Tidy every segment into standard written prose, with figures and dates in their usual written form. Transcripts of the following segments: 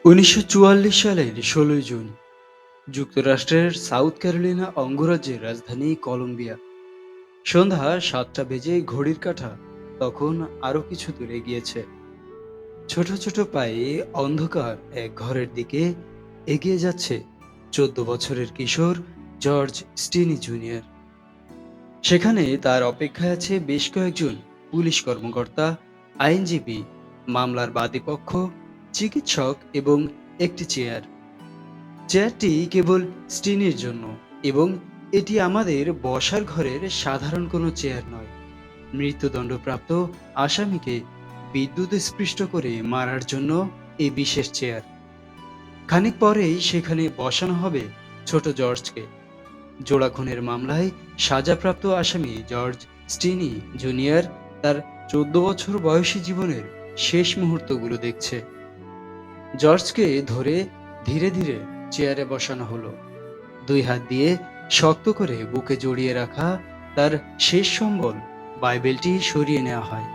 ১৯৪৪ সালের ১৬ জুন যুক্তরাষ্ট্রের south Carolina অঙ্গরাজ্যের রাজধানী কলম্বিয়া। সন্ধ্যা ৭টা বেজে ঘড়ির কাঁটা তখন আরো কিছু দূরে গিয়েছে। ছোট ছোট পায়ে অন্ধকার এক ঘরের দিকে এগিয়ে যাচ্ছে ১৪ বছরের কিশোর জর্জ স্টিনি জুনিয়র। সেখানে তার অপেক্ষায় আছে বেশ কয়েকজন পুলিশ কর্মকর্তা, আইনজীবী, মামলার বাদীপক্ষ, চিকিৎসক এবং একটি চেয়ারটি কেবল স্টিনির জন্য, এবং এটি আমাদের বসার ঘরের সাধারণ কোনো চেয়ার নয়। মৃত্যুদণ্ডপ্রাপ্ত আসামিকে বিদ্যুৎ স্পৃষ্ট করে মারার জন্য এই বিশেষ চেয়ার। খানিক পরেই সেখানে বসানো হবে ছোট জর্জকে। জোড়া খুনের মামলায় সাজাপ্রাপ্ত আসামি জর্জ স্টিনি জুনিয়র তার ১৪ বছর বয়সী জীবনের শেষ মুহূর্তগুলো দেখছে। জর্জকে ধরে ধীরে ধীরে চেয়ারে বসানো হলো। ২ হাত দিয়ে শক্ত করে বুকে জড়িয়ে রাখা তার শেষ সম্বল বাইবেলটি সরিয়ে নেওয়া হয়।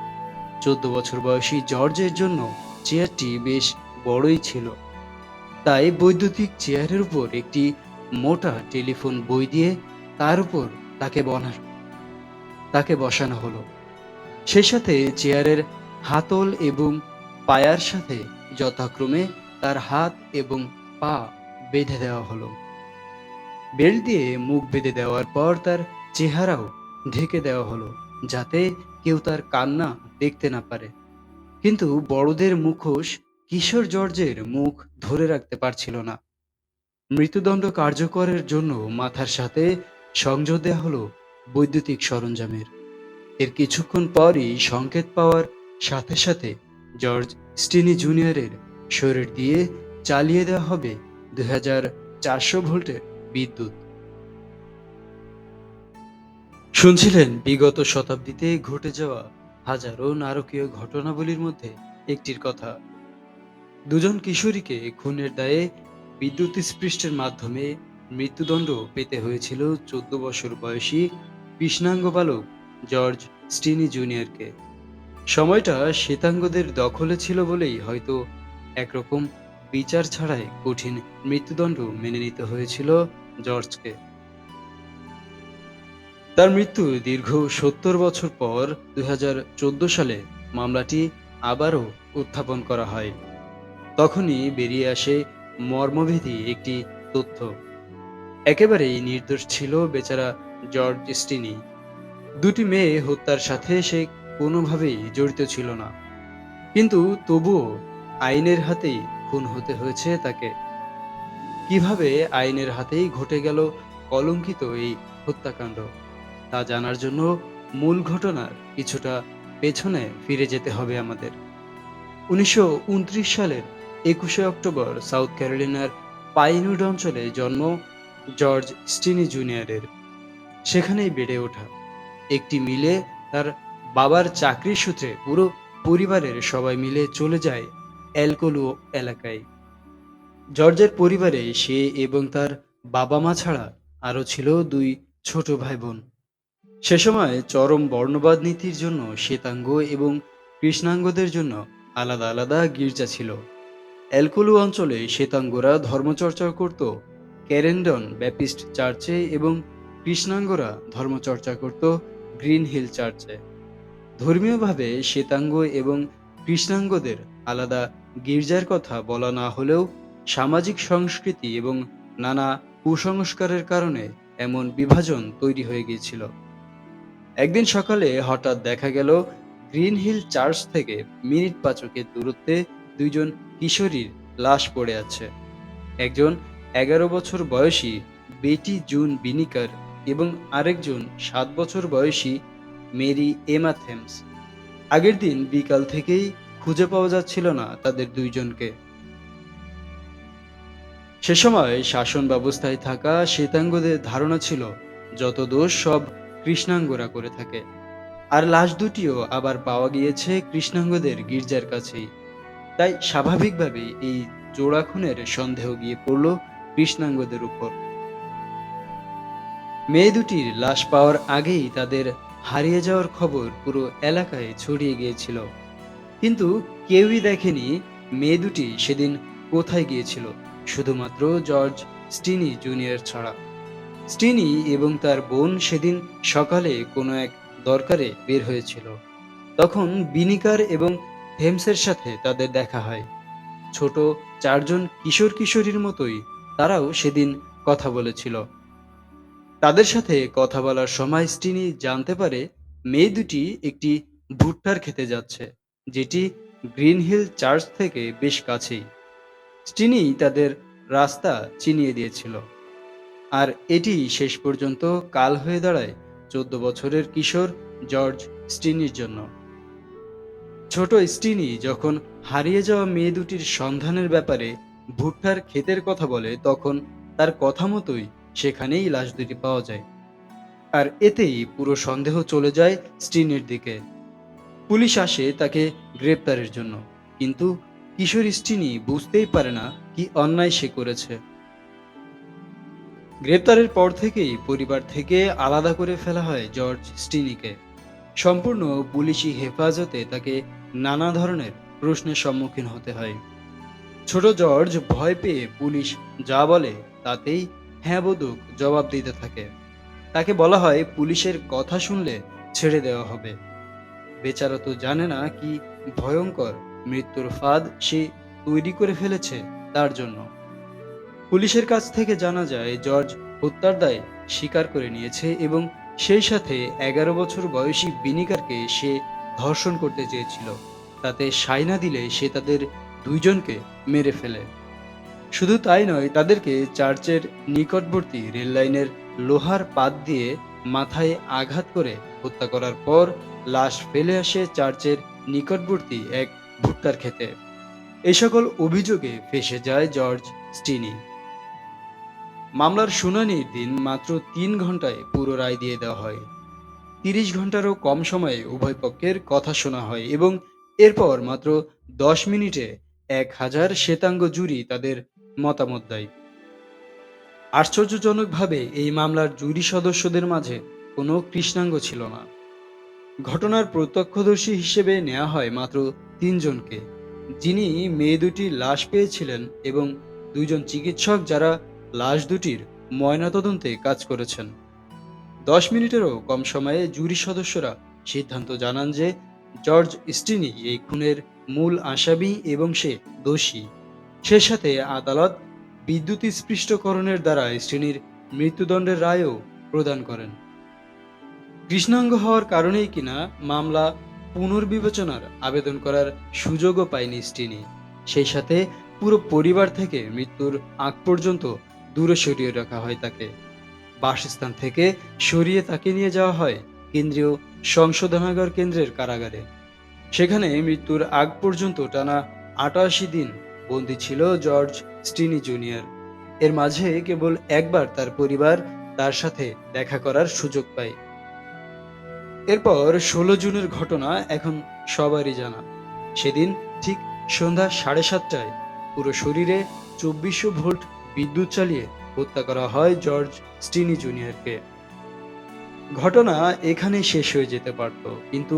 ১৪ বছর বয়সী জর্জের জন্য চেয়ারটি বেশ বড়ই ছিল, তাই বৈদ্যুতিক চেয়ারের উপর একটি মোটা টেলিফোন বই দিয়ে তার উপর তাকে তাকে বসানো হলো। সেই সাথে চেয়ারের হাতল এবং পায়ার সাথে যথাক্রমে তার হাত এবং পা বেঁধে দেওয়া হলো। বেল্ট দিয়ে মুখ বেঁধে দেওয়ার পর তার চেহারাও ঢেকে দেওয়া হলো, যাতে কেউ তার কান্না দেখতে না পারে। কিন্তু বড়দের মুখোশ কিশোর জর্জের মুখ ধরে রাখতে পারছিল না। মৃত্যুদণ্ড কার্যকরের জন্য মাথার সাথে সংযোগ দেওয়া হলো বৈদ্যুতিক সরঞ্জামের। এর কিছুক্ষণ পরই সংকেত পাওয়ার সাথে সাথে জর্জ স্টিনি জুনিয়রের শরীর দিয়ে চালিয়ে দেওয়া হবে ২৪০০ ভোল্টের বিদ্যুৎ। শুনছিলেন বিগত শতাব্দীতে ঘটে যাওয়া হাজারো নারকীয় ঘটনাবলীর মধ্যে একটির কথা। দুজন কিশোরীকে খুনের দায়ে বিদ্যুৎ স্পৃষ্টের মাধ্যমে মৃত্যুদণ্ড পেতে হয়েছিল ১৪ বছর বয়সী কৃষ্ণাঙ্গ বালক জর্জ স্টিনি জুনিয়রকে। সময়টা শ্বেতাঙ্গদের দখলে ছিল বলেই হয়তো একরকম বিচার ছাড়াই কঠিন মৃত্যুদণ্ড মেনে নিতে হয়েছিল জর্জকে। তার মৃত্যু দীর্ঘ ৭০ বছর পর ২০১৪ সালে মামলাটি আবারও উত্থাপন করা হয়। তখনই বেরিয়ে আসে মর্মভেদী একটি তথ্য। একেবারেই নির্দোষ ছিল বেচারা জর্জ স্টিনি। দুটি মেয়ে হত্যার সাথে সে কোনোভাবেই জড়িত ছিল না, কিন্তু তবুও আইনের হাতেই খুন হতে হয়েছে তাকে। কিভাবে আইনের হাতেই ঘটে গেল কলঙ্কিত এই হত্যাকাণ্ড, তা জানার জন্য মূল ঘটনার কিছুটা পেছনে ফিরে যেতে হবে আমাদের। ১৯২৯ সালের ২১শে অক্টোবর সাউথ ক্যারোলিনার পাইনউড অঞ্চলে জন্ম জর্জ স্টিনি জুনিয়রের। সেখানেই বেড়ে ওঠা। একটি মিলে তার বাবার চাকরির সূত্রে পুরো পরিবারের সবাই মিলে চলে যায় এলকোলু এলাকায়। জর্জের পরিবারে সে এবং তার বাবা মা ছাড়া আরও ছিল দুই ছোট ভাই বোন। সে সময় চরম বর্ণবাদ নীতির জন্য শ্বেতাঙ্গ এবং কৃষ্ণাঙ্গদের জন্য আলাদা আলাদা গির্জা ছিল। এলকোলু অঞ্চলে শ্বেতাঙ্গরা ধর্মচর্চা করত ক্যারেন্ডন ব্যাপিস্ট চার্চে এবং কৃষ্ণাঙ্গরা ধর্মচর্চা করত গ্রিন হিল চার্চে। ধর্মীয়ভাবে শ্বেতাঙ্গ এবং কৃষ্ণাঙ্গদের আলাদা গির্জার কথা বলা না হলেও সামাজিক সংস্কৃতি এবং নানা কুসংস্কারের কারণে এমন বিভাজন তৈরি হয়ে গিয়েছিল। একদিন সকালে হঠাৎ দেখা গেল গ্রিন হিল চার্চ থেকে মিনিট পাঁচকের দূরত্বে দুইজন কিশোরীর লাশ পড়ে আছে। একজন ১১ বছর বয়সী বেটি জুন বিনিকার এবং আরেকজন ৭ বছর বয়সী মেরি এমা থেমস। আগের দিন বিকাল থেকেই খুঁজে পাওয়া যাচ্ছিল না তাদের দুইজনকে। সে সময় শাসন ব্যবস্থায় থাকা শ্বেতাঙ্গদের ধারণা ছিল যত দোষ সব কৃষ্ণাঙ্গরা করে থাকে, আর লাশ দুটিও আবার পাওয়া গিয়েছে কৃষ্ণাঙ্গদের গির্জার কাছেই। তাই স্বাভাবিকভাবেই এই জোড়া খুনের সন্দেহ গিয়ে পড়ল কৃষ্ণাঙ্গদের উপর। মেয়ে দুটির লাশ পাওয়ার আগেই তাদের হারিয়ে যাওয়ার খবর পুরো এলাকায় ছড়িয়ে গিয়েছিল, কিন্তু কেউই দেখেনি মেয়ে দুটি সেদিন কোথায় গিয়েছিল, শুধুমাত্র জর্জ স্টিনি জুনিয়র ছাড়া। স্টিনি এবং তার বোন সেদিন সকালে কোনো এক দরকারে বের হয়েছিল। তখন বিনিকার এবং থেমসের সাথে তাদের দেখা হয়। ছোট চারজন কিশোর কিশোরীর মতোই তারাও সেদিন কথা বলেছিল। তাদের সাথে কথা বলার সময় স্টিনি জানতে পারে মেয়ে দুটি একটি ভুট্টার খেতে যাচ্ছে, যেটি গ্রিন হিল চার্চ থেকে বেশ কাছেই। স্টিনি তাদের রাস্তা চিনিয়ে দিয়েছিল। আর এটি শেষ পর্যন্ত কাল হয়ে দাঁড়ায় 14 বছরের কিশোর জর্জ স্টিনির জন্য। ছোট স্টিনি যখন হারিয়ে যাওয়া মেয়ে দুটির সন্ধানের ব্যাপারে ভুট্টার ক্ষেতের কথা বলে, তখন তার কথা মতোই সেখানেই লাশ দুটি পাওয়া যায়। আর এতেই পুরো সন্দেহ চলে যায় স্টিনির দিকে। পুলিশ আসে তাকে গ্রেপ্তারের জন্য, কিন্তু কিশোর স্টিনি বুঝতেই পারে না কি অন্যায় সে করেছে। গ্রেপ্তারের পর থেকেই পরিবার থেকে আলাদা করে ফেলা হয় জর্জ স্টিনিকে। সম্পূর্ণ পুলিশি হেফাজতে তাকে নানা ধরনের প্রশ্নের সম্মুখীন হতে হয়। ছোট জর্জ ভয় পেয়ে পুলিশ যা বলে তাতেই হ্যাঁ বোধক জবাব দিতে থাকে। তাকে বলা হয় পুলিশের কথা শুনলে ছেড়ে দেওয়া হবে। বেচারা তো জানে না কি ভয়ঙ্কর মৃত্যুর ফাঁদ সে তৈরি করে ফেলেছে তার জন্য। পুলিশের কাছ থেকে জানা যায় জর্জ হত্যার দায় স্বীকার করে নিয়েছে এবং সেই সাথে 11 বছর বয়সী বিনিকারকে সে ধর্ষণ করতে চেয়েছিল। তাতে সায় না দিলে সে তাদের দুইজনকে মেরে ফেলে। শুধু তাই নয়, তাদেরকে চার্চের নিকটবর্তী রেললাইনের লোহার পাত দিয়ে মাথায় আঘাত করে হত্যা করার পর লাশ ফেলে আসে চার্চের নিকটবর্তী এক ভুট্টার খেতে। এই সকল অভিযোগে ফেঁসে যায় জর্জ স্টিনি। মামলার শুনানির দিন মাত্র 3 ঘন্টায় পুরো রায় দিয়ে দেওয়া হয়। 30 ঘন্টারও কম সময়ে উভয় পক্ষের কথা শোনা হয় এবং এরপর মাত্র 10 মিনিটে 1000 শ্বেতাঙ্গ জুরি তাদের মতামত দেয়। আশ্চর্যজনকভাবে এই মামলার জুরি সদস্যদের মাঝে কোনো কৃষ্ণাঙ্গ ছিল না। ঘটনার প্রত্যক্ষদর্শী হিসেবে নেওয়া হয় মাত্র 3জনকে, যিনি মেয়ে দুটির লাশ পেয়েছিলেন এবং 2জন চিকিৎসক যারা লাশ দুটির ময়নাতদন্তে কাজ করেছেন। 10 মিনিটেরও কম সময়ে জুরি সদস্যরা সিদ্ধান্ত জানান যে জর্জ স্টিনি এই খুনের মূল আসামি এবং সে দোষী। সে সাথে আদালত বিদ্যুৎস্পৃষ্টকরণের দ্বারা স্টিনির মৃত্যুদণ্ডের রায়ও প্রদান করেন। কৃষ্ণাঙ্গ হওয়ার কারণেই কিনা মামলা পুনর্বিবেচনার আবেদন করার সুযোগও পায়নি স্টিনি। সেই সাথে পুরো পরিবার থেকে মৃত্যুর আগ পর্যন্ত দূরে সরিয়ে রাখা হয় তাকে। বাসস্থান থেকে সরিয়ে তাকে নিয়ে যাওয়া হয় কেন্দ্রীয় সংশোধনাগার কেন্দ্রের কারাগারে। সেখানে মৃত্যুর আগ পর্যন্ত টানা 88 দিন বন্দী ছিল জর্জ স্টিনি জুনিয়র। এর মাঝে কেবল একবার তার পরিবার তার সাথে দেখা করার সুযোগ পায়। এরপর 16 জুনের ঘটনা এখন সবারই জানা। সেদিন ঠিক সন্ধ্যা 7:30টায় পুরো শরীরে 2400 ভোল্ট বিদ্যুৎ চালিয়ে হত্যা করা হয় জর্জ স্টিনি জুনিয়রকে। ঘটনা এখানেই শেষ হয়ে যেতে পারত, কিন্তু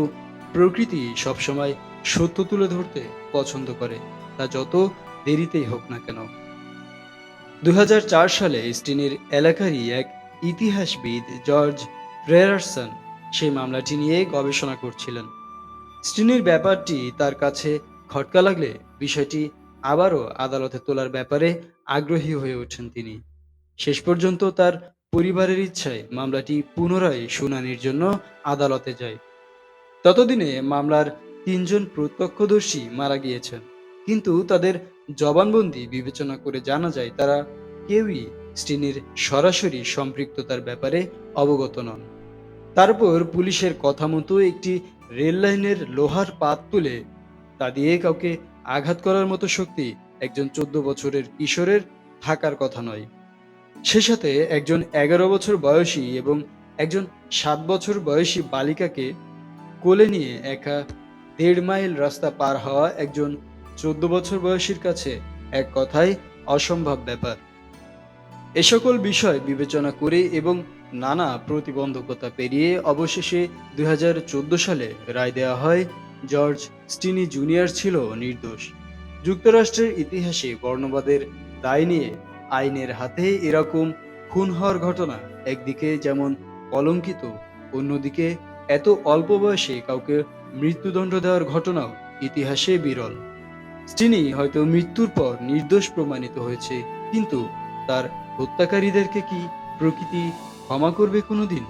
প্রকৃতি সবসময় সত্য তুলে ধরতে পছন্দ করে, তা যত দেরিতেই হোক না কেন। 2004 সালে স্টিনির এলাকারই এক ইতিহাসবিদ জর্জ ফ্রেয়ারসন সেই মামলাটি নিয়ে গবেষণা করছিলেন। স্টিনির ব্যাপারটি তার কাছে খটকা লাগলে বিষয়টি আবারও আদালতে তোলার ব্যাপারে আগ্রহী হয়ে ওঠেন তিনি। শেষ পর্যন্ত তার পরিবারের ইচ্ছায় মামলাটি পুনরায় শুনানির জন্য আদালতে যায়। ততদিনে মামলার 3জন প্রত্যক্ষদর্শী মারা গিয়েছেন, কিন্তু তাদের জবানবন্দি বিবেচনা করে জানা যায় তারা কেউই স্টিনির সরাসরি সম্পৃক্ততার ব্যাপারে অবগত নন। তারপর পুলিশের কথা মতো একটি রেল লাইনের লোহার পাত তুলে তা দিয়ে কাউকে আঘাত করার মতো শক্তি একজন 14 বছরের কিশোরের থাকার কথা নয়। সে সাথে একজন 11 বছর বয়সী এবং একজন 7 বছর বয়সী বালিকাকে কোলে নিয়ে একা 1.5 মাইল রাস্তা পার হওয়া একজন 14 বছর বয়সীর কাছে এক কথায় অসম্ভব ব্যাপার। এ সকল বিষয় বিবেচনা করে এবং নানা প্রতিবন্ধকতা পেরিয়ে অবশেষে 2014 সালে রায় দেওয়া হয় জর্জ স্টিনি জুনিয়র ছিল নির্দোষ। যুক্তরাষ্ট্রের ইতিহাসে বর্ণবাদের দায় নিয়ে আইনের হাতে এরকম খুন হওয়ার ঘটনা একদিকে যেমন কলঙ্কিত, অন্যদিকে এত অল্প বয়সে কাউকে মৃত্যুদণ্ড দেওয়ার ঘটনাও ইতিহাসে বিরল। স্টিনি হয়তো মৃত্যুর পর নির্দোষ প্রমাণিত হয়েছে, কিন্তু তার হত্যাকারীদেরকে কি প্রকৃতি ক্ষমা করবে কোনোদিন?